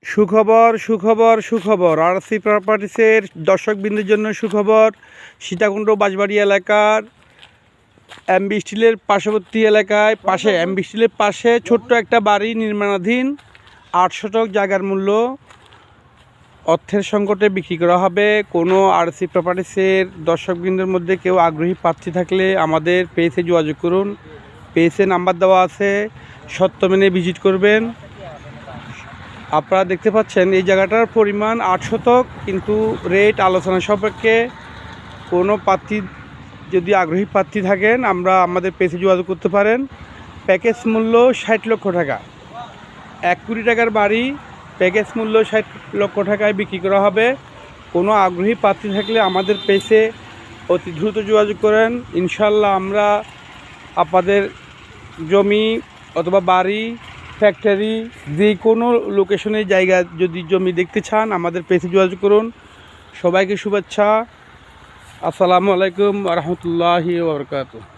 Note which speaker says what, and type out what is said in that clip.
Speaker 1: সুখবর সুখবর সুখবর আরসি প্রপার্টিসের দর্শকবৃন্দের জন্য সুখবর। সীতাকুণ্ড বাঁশবাড়ি এলাকার এমবি স্টিলের পার্শ্ববর্তী এলাকায় এমবি স্টিলের পাশে ছোট্ট একটা বাড়ি নির্মাণাধীন ৮ শতক জায়গার মূল্য অর্থের সংকটে বিক্রি করা হবে। কোনো আরসি প্রপার্টিসের দর্শকবৃন্দের মধ্যে কেউ আগ্রহী প্রার্থী থাকলে আমাদের পেজে যোগাযোগ করুন। পেজে নাম্বার দেওয়া আছে, সত্য মেনে ভিজিট করবেন। আপনারা দেখতে পাচ্ছেন এই জায়গাটার পরিমাণ ৮ শতক, কিন্তু রেট আলোচনা সাপেক্ষে। কোনো প্রার্থী যদি আগ্রহী প্রার্থী থাকেন আমাদের পেজে যোগাযোগ করতে পারেন। প্যাকেজ মূল্য ৬০ লক্ষ টাকা, ১ কোটি টাকার বাড়ি প্যাকেজ মূল্য ৬০ লক্ষ টাকায় বিক্রি করা হবে। কোনো আগ্রহী প্রার্থী থাকলে আমাদের পেজে অতি দ্রুত যোগাযোগ করেন। ইনশাল্লাহ আমরা আপনাদের জমি অথবা বাড়ি, ফ্যাক্টরি, যে কোনো লোকেশনের জায়গা যদি জমি দেখতে চান আমাদের পেজে যোগাযোগ করুন। সবাইকে শুভেচ্ছা। আসসালামু আলাইকুম ওয়া রাহমাতুল্লাহি ওয়া বারাকাতুহু।